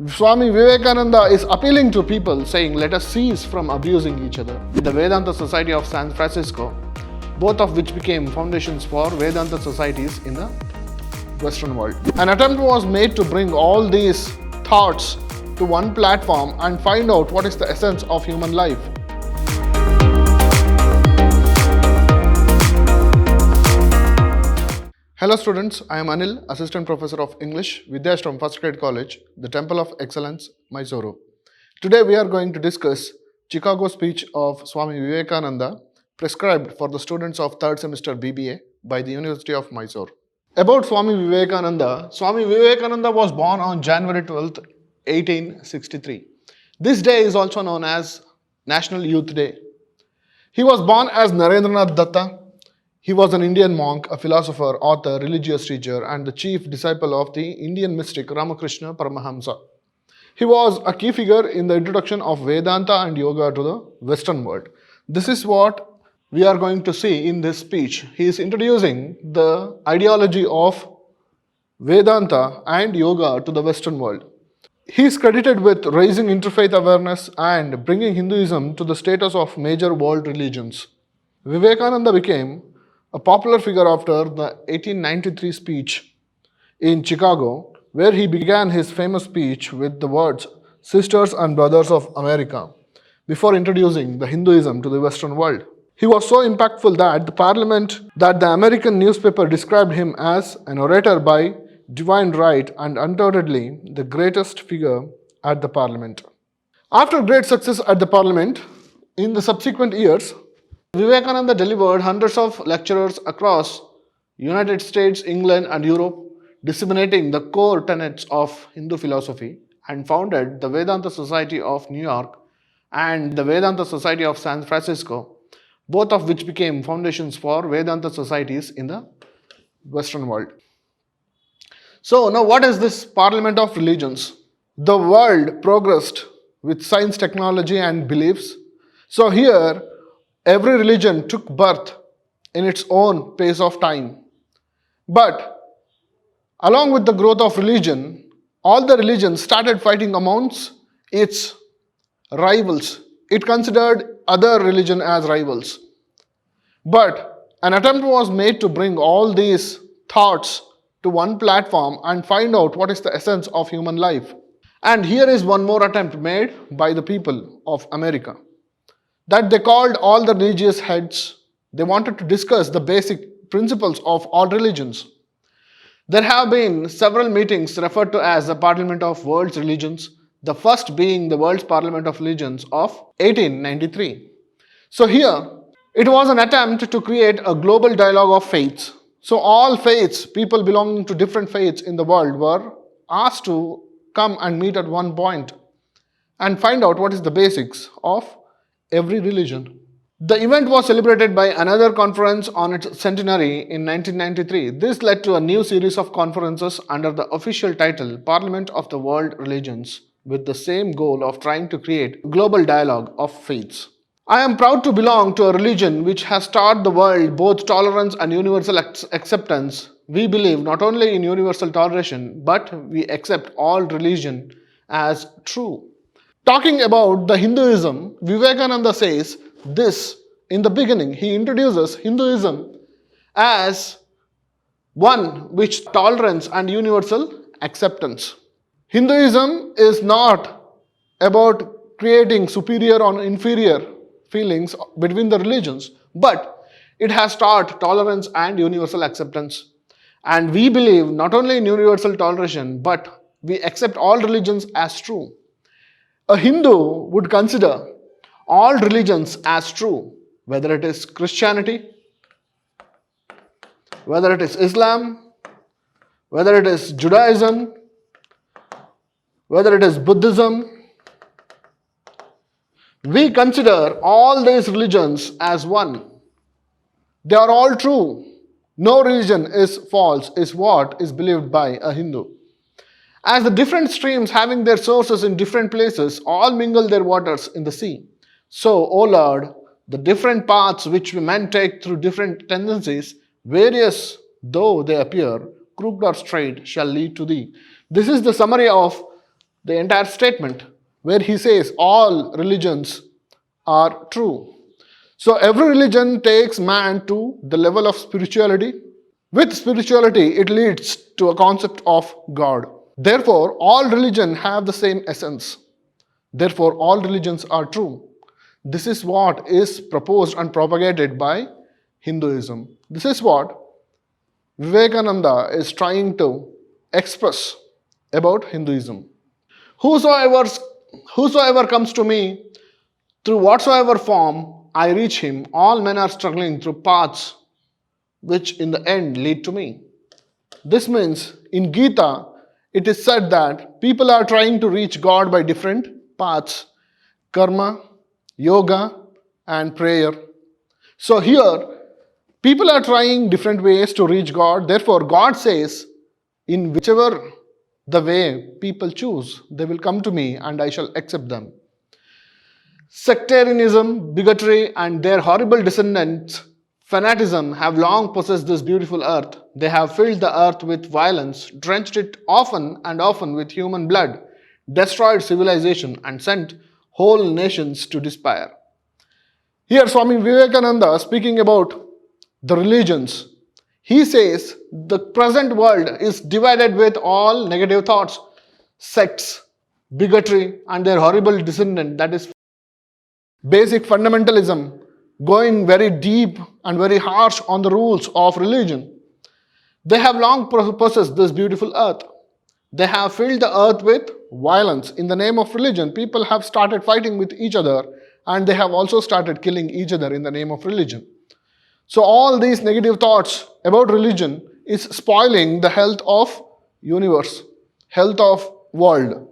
Swami Vivekananda is appealing to people saying, let us cease from abusing each other. The Vedanta Society of San Francisco, both of which became foundations for Vedanta societies in the Western world. An attempt was made to bring all these thoughts to one platform and find out what is the essence of human life. Hello students, I am Anil, Assistant Professor of English, Vidhyaashram First Grade College, the Temple of Excellence, MYSURU. Today we are going to discuss Chicago speech of Swami Vivekananda prescribed for the students of 3rd semester B.BA by the University of Mysore. About Swami Vivekananda was born on January 12th, 1863. This day is also known as National Youth Day. He was born as Narendranath Datta. He was an Indian monk, a philosopher, author, religious teacher, and the chief disciple of the Indian mystic Ramakrishna Paramahamsa. He was a key figure in the introduction of Vedanta and Yoga to the Western world. This is what we are going to see in this speech. He is introducing the ideology of Vedanta and Yoga to the Western world. He is credited with raising interfaith awareness and bringing Hinduism to the status of major world religions. Vivekananda became a popular figure after the 1893 speech in Chicago, where he began his famous speech with the words, "Sisters and Brothers of America," before introducing the Hinduism to the Western world. He was so impactful that the American newspaper described him as an orator by divine right and undoubtedly the greatest figure at the Parliament. After great success at the Parliament, in the subsequent years, Vivekananda delivered hundreds of lectures across United States, England, and Europe, disseminating the core tenets of Hindu philosophy, and founded the Vedanta Society of New York and the Vedanta Society of San Francisco, both of which became foundations for Vedanta societies in the Western world. So now what is this Parliament of Religions? The world progressed with science, technology, and beliefs. So here, every religion took birth in its own pace of time. But along with the growth of religion, all the religions started fighting amongst its rivals. It considered other religion as rivals. But an attempt was made to bring all these thoughts to one platform and find out what is the essence of human life. And here is one more attempt made by the people of America, that they called all the religious heads. They wanted to discuss the basic principles of all religions. There have been several meetings referred to as the Parliament of World's Religions, the first being the World's Parliament of Religions of 1893. So here, it was an attempt to create a global dialogue of faiths. So all faiths, people belonging to different faiths in the world, were asked to come and meet at one point and find out what is the basics of every religion. The event was celebrated by another conference on its centenary in 1993. This led to a new series of conferences under the official title Parliament of the World Religions, with the same goal of trying to create a global dialogue of faiths. I am proud to belong to a religion which has taught the world both tolerance and universal acceptance. We believe not only in universal toleration, but we accept all religion as true. Talking about the Hinduism, Vivekananda says this in the beginning. He introduces Hinduism as one which tolerance and universal acceptance. Hinduism is not about creating superior or inferior feelings between the religions, but it has taught tolerance and universal acceptance. And we believe not only in universal toleration, but we accept all religions as true. A Hindu would consider all religions as true, whether it is Christianity, whether it is Islam, whether it is Judaism, whether it is Buddhism. We consider all these religions as one. They are all true. No religion is false, is what is believed by a Hindu. As the different streams having their sources in different places all mingle their waters in the sea, so, O Lord, the different paths which men take through different tendencies, various though they appear, crooked or straight, shall lead to thee. This is the summary of the entire statement where he says all religions are true. So every religion takes man to the level of spirituality. With spirituality, it leads to a concept of God. Therefore, all religions have the same essence. Therefore, all religions are true. This is what is proposed and propagated by Hinduism. This is what Vivekananda is trying to express about Hinduism. Whosoever comes to me through whatsoever form I reach him, all men are struggling through paths which in the end lead to me. This means in Gita, it is said that people are trying to reach God by different paths: karma, yoga, and prayer. So here, people are trying different ways to reach God. Therefore, God says, in whichever the way people choose, they will come to me and I shall accept them. Sectarianism, bigotry, and their horrible descendants, fanaticism, have long possessed this beautiful earth. They have filled the earth with violence, drenched it often and often with human blood, destroyed civilization, and sent whole nations to despair. Here, Swami Vivekananda, speaking about the religions, he says the present world is divided with all negative thoughts, sects, bigotry, and their horrible descendant, that is basic fundamentalism, going very deep and very harsh on the rules of religion. They have long possessed this beautiful earth. They have filled the earth with violence. In the name of religion, people have started fighting with each other, and they have also started killing each other in the name of religion. So all these negative thoughts about religion is spoiling the health of universe, health of world.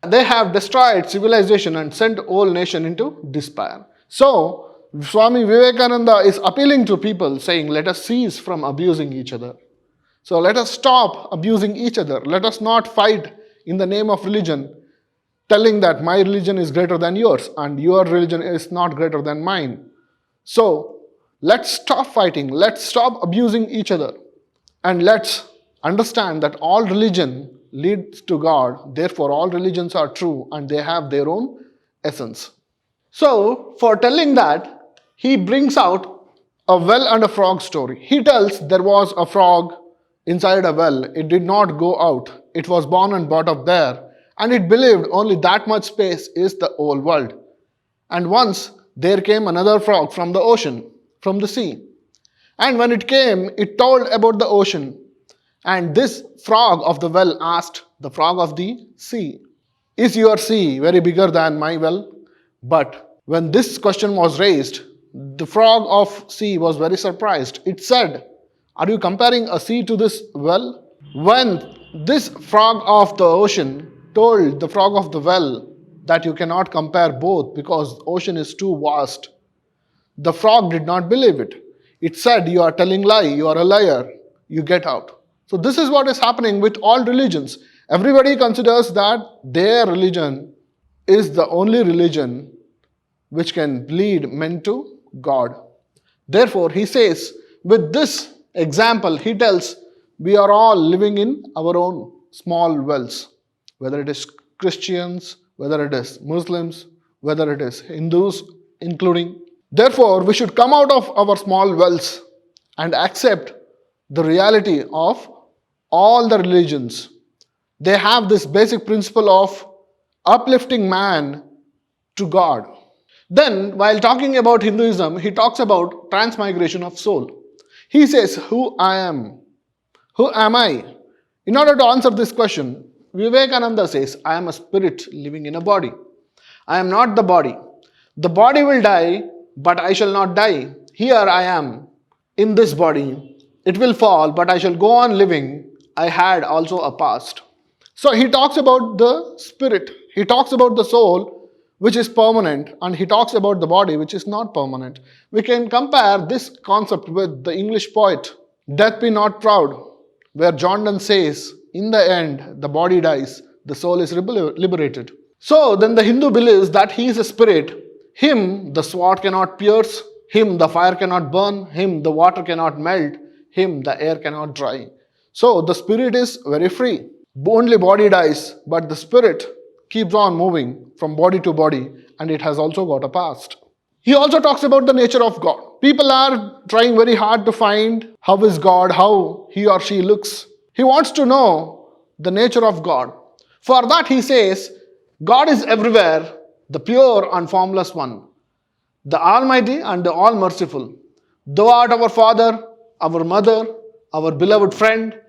They have destroyed civilization and sent whole nation into despair. So Swami Vivekananda is appealing to people, saying, let us cease from abusing each other. So let us stop abusing each other. Let us not fight in the name of religion, telling that my religion is greater than yours and your religion is not greater than mine. So let's stop fighting. Let's stop abusing each other. And let's understand that all religion leads to God. Therefore, all religions are true and they have their own essence. So, for telling that, he brings out a well and a frog story. He tells there was a frog inside a well. It did not go out. It was born and brought up there. And it believed only that much space is the whole world. And once there came another frog from the ocean, from the sea. And when it came, it told about the ocean. And this frog of the well asked the frog of the sea, is your sea very bigger than my well? But when this question was raised, the frog of sea was very surprised. It said, are you comparing a sea to this well? When this frog of the ocean told the frog of the well that you cannot compare both because the ocean is too vast, the frog did not believe it. It said, you are telling lie, you are a liar, you get out. So this is what is happening with all religions. Everybody considers that their religion is the only religion which can lead men to God. Therefore, he says, with this example, he tells, we are all living in our own small wells, whether it is Christians, whether it is Muslims, whether it is Hindus, including. Therefore, we should come out of our small wells and accept the reality of all the religions. They have this basic principle of uplifting man to God. Then, while talking about Hinduism, he talks about transmigration of soul. He says, who I am? Who am I? In order to answer this question, Vivekananda says, I am a spirit living in a body. I am not the body. The body will die, but I shall not die. Here I am in this body. It will fall, but I shall go on living. I had also a past. So he talks about the spirit. He talks about the soul, which is permanent, and he talks about the body, which is not permanent. We can compare this concept with the English poet, Death Be Not Proud, where John Donne says, in the end, the body dies, the soul is liberated. So then the Hindu believes that he is a spirit. Him the sword cannot pierce, him the fire cannot burn, him the water cannot melt, him the air cannot dry. So the spirit is very free. Only body dies, but the spirit keeps on moving from body to body, and it has also got a past. He also talks about the nature of God. People are trying very hard to find how is God, how he or she looks. He wants to know the nature of God. For that he says, God is everywhere, the pure and formless one, the Almighty and the All-Merciful. Thou art our Father, our Mother, our beloved friend,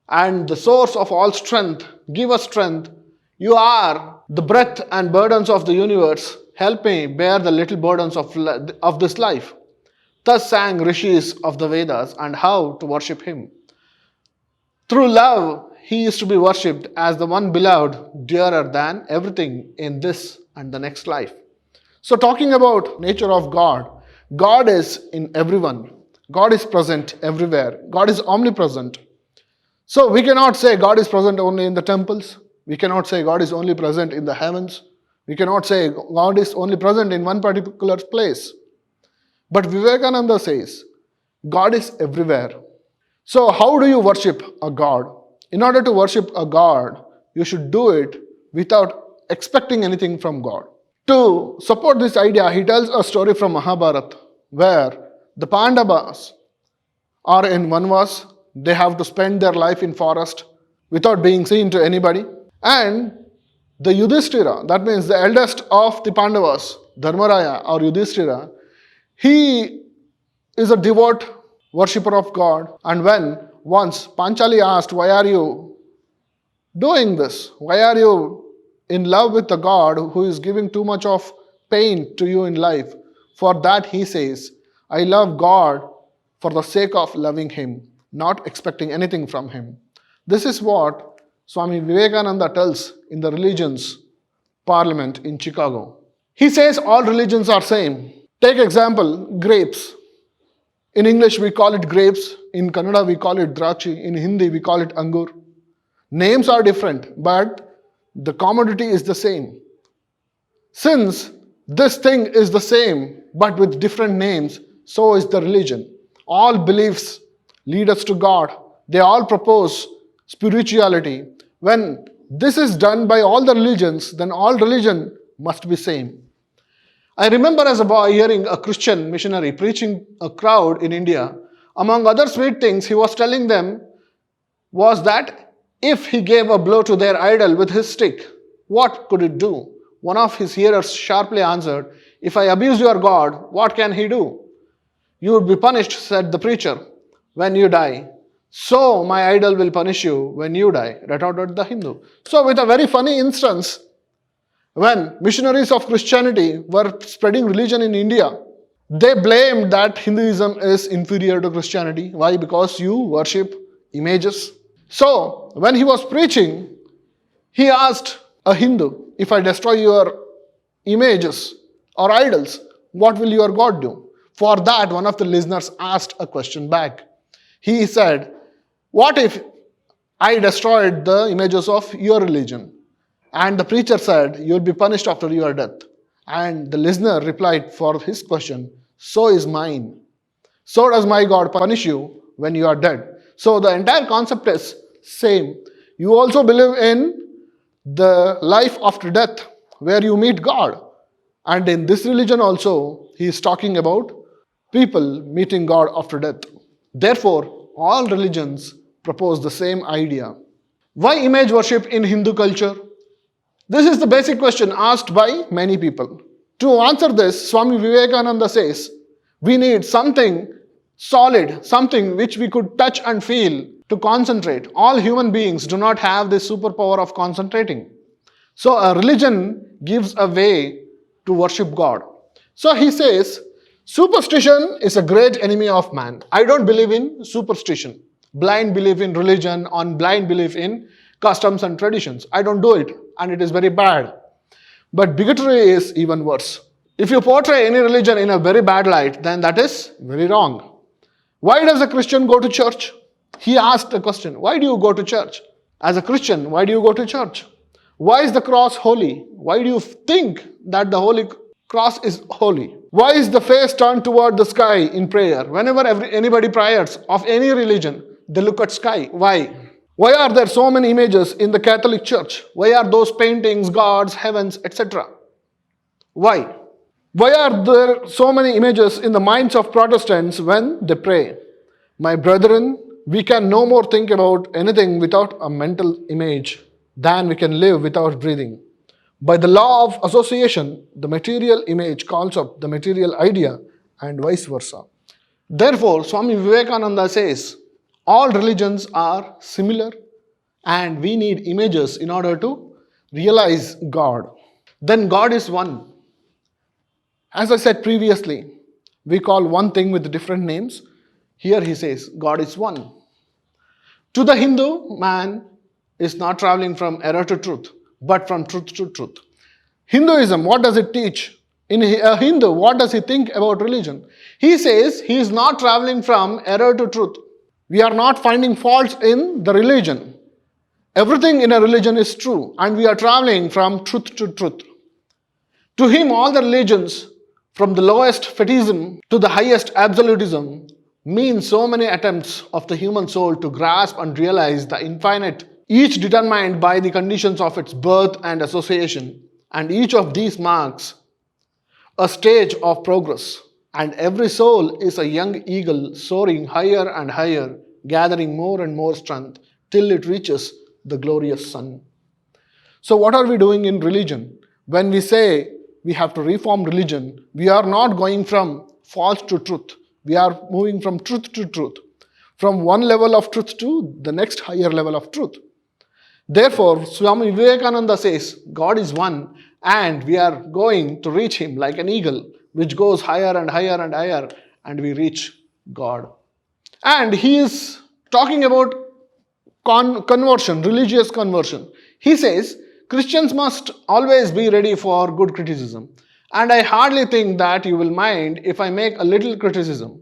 and the source of all strength. Give us strength. You are the breath and burdens of the universe. Help me bear the little burdens of this life. Thus sang rishis of the Vedas, and how to worship him. Through love, he is to be worshipped as the one beloved, dearer than everything in this and the next life. So talking about nature of God, God is in everyone. God is present everywhere. God is omnipresent. So we cannot say God is present only in the temples. We cannot say God is only present in the heavens. We cannot say God is only present in one particular place. But Vivekananda says, God is everywhere. So how do you worship a God? In order to worship a God, you should do it without expecting anything from God. To support this idea, he tells a story from Mahabharata where the Pandavas are in Vanvas. They have to spend their life in forest without being seen to anybody. And the Yudhishthira, that means the eldest of the Pandavas, Dharmaraya or Yudhishthira, he is a devout worshipper of God. And when once Panchali asked, why are you doing this? Why are you in love with a God who is giving too much of pain to you in life? For that he says, I love God for the sake of loving him, not expecting anything from him. This is what Swami Vivekananda tells in the Religions Parliament in Chicago. He says all religions are same. Take example, grapes. In English we call it grapes, in Kannada we call it drachi, in Hindi we call it angur. Names are different, but the commodity is the same. Since this thing is the same, but with different names, so is the religion. All beliefs lead us to God. They all propose spirituality. When this is done by all the religions, then all religion must be same. I remember as a boy hearing a Christian missionary preaching a crowd in India. Among other sweet things he was telling them was that if he gave a blow to their idol with his stick, what could it do? One of his hearers sharply answered, if I abuse your God, what can he do? You would be punished, said the preacher, when you die. So my idol will punish you when you die, retorted the Hindu. So with a very funny instance, when missionaries of Christianity were spreading religion in India, they blamed that Hinduism is inferior to Christianity. Why? Because you worship images. So when he was preaching, he asked a Hindu, if I destroy your images or idols, what will your God do? For that, one of the listeners asked a question back. He said, what if I destroyed the images of your religion? And the preacher said, you will be punished after your death. And the listener replied for his question, so is mine. So does my God punish you when you are dead. So the entire concept is same. You also believe in the life after death, where you meet God. And in this religion also, he is talking about people meeting God after death. Therefore, all religions propose the same idea. Why image worship in Hindu culture? This is the basic question asked by many people. To answer this, Swami Vivekananda says, we need something solid, something which we could touch and feel to concentrate. All human beings do not have this superpower of concentrating. So a religion gives a way to worship God. So he says, superstition is a great enemy of man. I don't believe in superstition. Blind belief in religion, on blind belief in customs and traditions. I don't do it, and it is very bad. But bigotry is even worse. If you portray any religion in a very bad light, then that is very wrong. Why does a Christian go to church? He asked a question, why do you go to church? As a Christian, why do you go to church? Why is the cross holy? Why do you think that the holy cross is holy? Why is the face turned toward the sky in prayer? Whenever anybody prays of any religion, they look at sky. Why? Why are there so many images in the Catholic Church? Why are those paintings, gods, heavens, etc.? Why? Why are there so many images in the minds of Protestants when they pray? My brethren, we can no more think about anything without a mental image than we can live without breathing. By the law of association, the material image calls up the material idea and vice versa. Therefore, Swami Vivekananda says, all religions are similar and we need images in order to realize God. Then God is one. As I said previously, we call one thing with different names. Here he says, God is one. To the Hindu, man is not traveling from error to truth, but from truth to truth. Hinduism, what does it teach? In a Hindu, what does he think about religion? He says he is not traveling from error to truth. We are not finding faults in the religion. Everything in a religion is true, and we are traveling from truth to truth. To him, all the religions, from the lowest fetishism to the highest absolutism, mean so many attempts of the human soul to grasp and realize the infinite, each determined by the conditions of its birth and association, and each of these marks a stage of progress, and every soul is a young eagle soaring higher and higher, gathering more and more strength till it reaches the glorious sun. So what are we doing in religion? When we say we have to reform religion, we are not going from false to truth. We are moving from truth to truth, from one level of truth to the next higher level of truth. Therefore, Swami Vivekananda says, God is one, and we are going to reach him like an eagle, which goes higher and higher and higher, and we reach God. And he is talking about conversion, religious conversion. He says, Christians must always be ready for good criticism. And I hardly think that you will mind if I make a little criticism.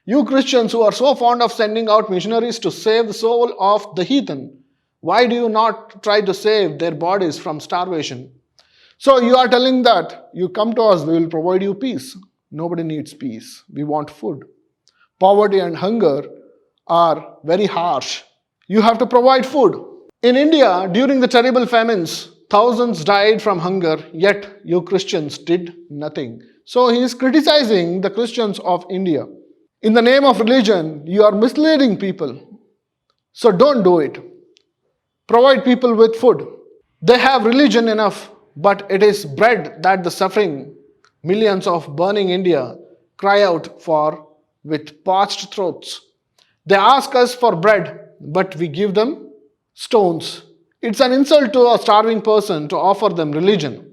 You Christians who are so fond of sending out missionaries to save the soul of the heathen, why do you not try to save their bodies from starvation? So you are telling that you come to us, we will provide you peace. Nobody needs peace. We want food. Poverty and hunger are very harsh. You have to provide food. In India, during the terrible famines, thousands died from hunger, yet you Christians did nothing. So he is criticizing the Christians of India. In the name of religion, you are misleading people. So don't do it. Provide people with food. They have religion enough, but it is bread that the suffering millions of burning India cry out for with parched throats. They ask us for bread, but we give them stones. It's an insult to a starving person to offer them religion.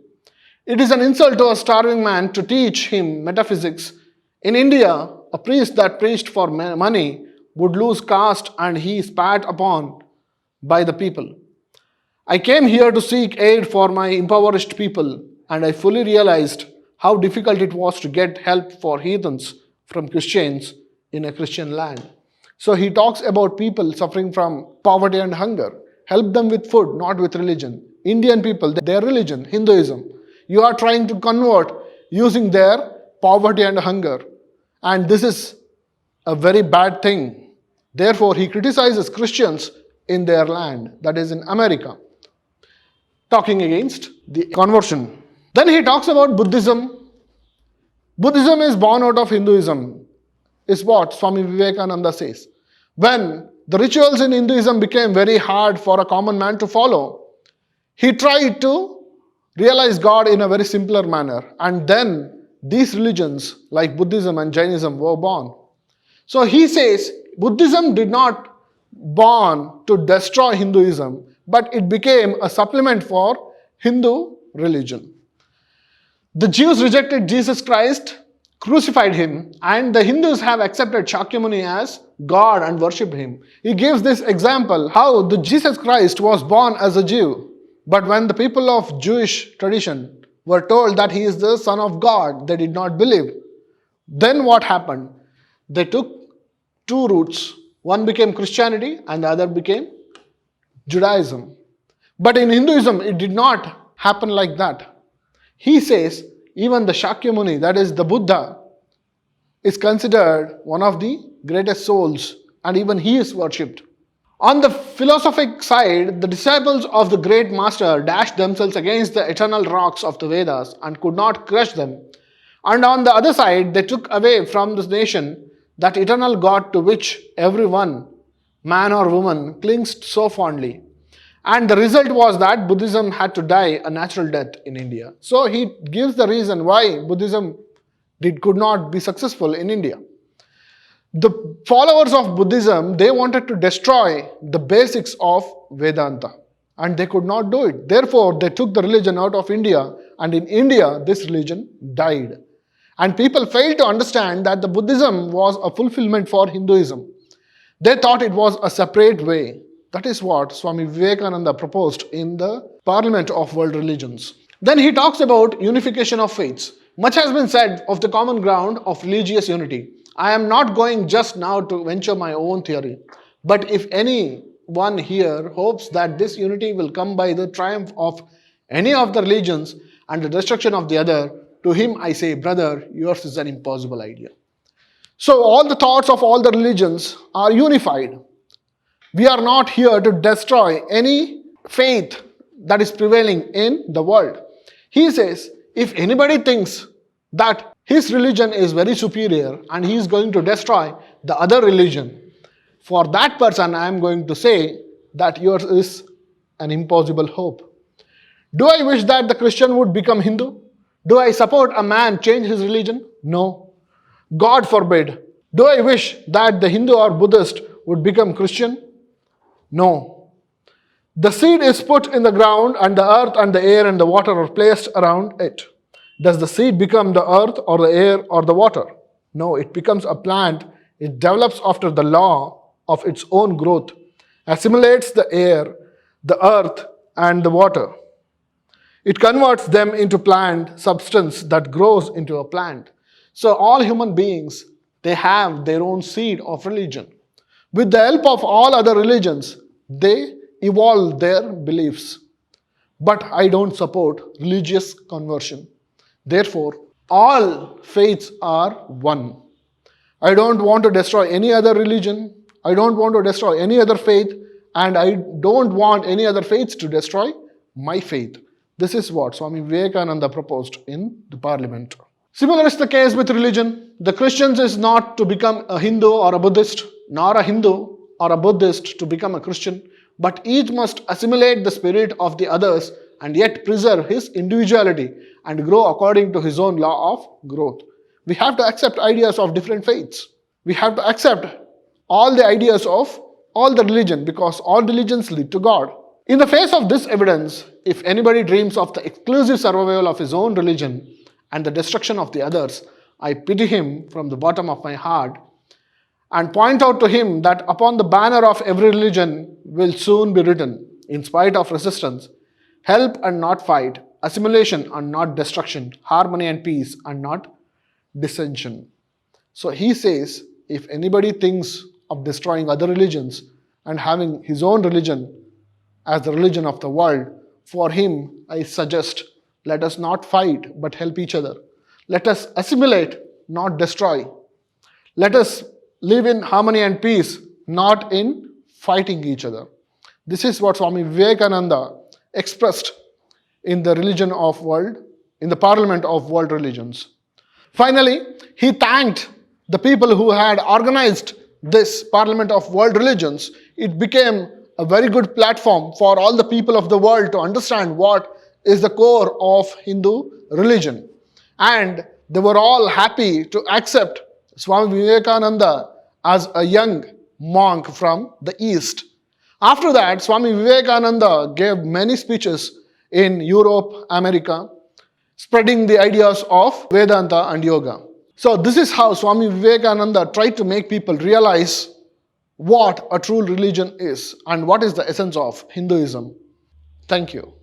It is an insult to a starving man to teach him metaphysics. In India, a priest that preached for money would lose caste and he is spat upon by the people. I came here to seek aid for my impoverished people, and I fully realized how difficult it was to get help for heathens from Christians in a Christian land. So he talks about people suffering from poverty and hunger. Help them with food, not with religion. Indian people, their religion, Hinduism, you are trying to convert using their poverty and hunger. And this is a very bad thing. Therefore, he criticizes Christians in their land, that is in America, talking against the conversion. Then he talks about Buddhism. Buddhism is born out of Hinduism, is what Swami Vivekananda says. When the rituals in Hinduism became very hard for a common man to follow, he tried to realize God in a very simpler manner. And then these religions like Buddhism and Jainism were born. So he says Buddhism did not born to destroy Hinduism, but it became a supplement for Hindu religion. The Jews rejected Jesus Christ, crucified him, and the Hindus have accepted Shakyamuni as God and worshipped him. He gives this example how the Jesus Christ was born as a Jew, but when the people of Jewish tradition were told that he is the Son of God, they did not believe. Then what happened? They took two routes. One became Christianity and the other became Judaism. But in Hinduism, it did not happen like that. He says even the Shakyamuni, that is the Buddha, is considered one of the greatest souls, and even he is worshipped. On the philosophic side, the disciples of the great master dashed themselves against the eternal rocks of the Vedas and could not crush them. And on the other side, they took away from this nation that eternal God to which everyone, man or woman, clings so fondly. And the result was that Buddhism had to die a natural death in India. So he gives the reason why Buddhism could not be successful in India. The followers of Buddhism, they wanted to destroy the basics of Vedanta, and they could not do it. Therefore, they took the religion out of India, and in India, this religion died. And people failed to understand that the Buddhism was a fulfillment for Hinduism. They thought it was a separate way. That is what Swami Vivekananda proposed in the Parliament of World Religions. Then he talks about unification of faiths. Much has been said of the common ground of religious unity. I am not going just now to venture my own theory. But if anyone here hopes that this unity will come by the triumph of any of the religions and the destruction of the other, to him I say, brother, yours is an impossible idea. So all the thoughts of all the religions are unified. We are not here to destroy any faith that is prevailing in the world. He says, if anybody thinks that his religion is very superior and he is going to destroy the other religion, for that person I am going to say that yours is an impossible hope. Do I wish that the Christian would become Hindu? Do I support a man change his religion? No. God forbid. Do I wish that the Hindu or Buddhist would become Christian? No. The seed is put in the ground and the earth and the air and the water are placed around it. Does the seed become the earth or the air or the water? No, it becomes a plant. It develops after the law of its own growth, assimilates the air, the earth and the water. It converts them into plant substance that grows into a plant. So all human beings, they have their own seed of religion. With the help of all other religions, they evolve their beliefs. But I don't support religious conversion. Therefore, all faiths are one. I don't want to destroy any other religion. I don't want to destroy any other faith. And I don't want any other faiths to destroy my faith. This is what Swami Vivekananda proposed in the Parliament. Similar is the case with religion. The Christians is not to become a Hindu or a Buddhist, nor a Hindu or a Buddhist to become a Christian, but each must assimilate the spirit of the others and yet preserve his individuality and grow according to his own law of growth. We have to accept ideas of different faiths. We have to accept all the ideas of all the religion because all religions lead to God. In the face of this evidence, if anybody dreams of the exclusive survival of his own religion and the destruction of the others, I pity him from the bottom of my heart and point out to him that upon the banner of every religion will soon be written, in spite of resistance, help and not fight, assimilation and not destruction, harmony and peace and not dissension. So he says, if anybody thinks of destroying other religions and having his own religion as the religion of the world, for him I suggest, let us not fight but help each other. Let us assimilate, not destroy. Let us live in harmony and peace, not in fighting each other. This is what Swami Vivekananda expressed in the Parliament of World Religions. Finally, he thanked the people who had organized this Parliament of World Religions. It became a very good platform for all the people of the world to understand what is the core of Hindu religion. And they were all happy to accept Swami Vivekananda as a young monk from the East. After that, Swami Vivekananda gave many speeches in Europe, America, spreading the ideas of Vedanta and yoga. So this is how Swami Vivekananda tried to make people realize what a true religion is and what is the essence of Hinduism. Thank you.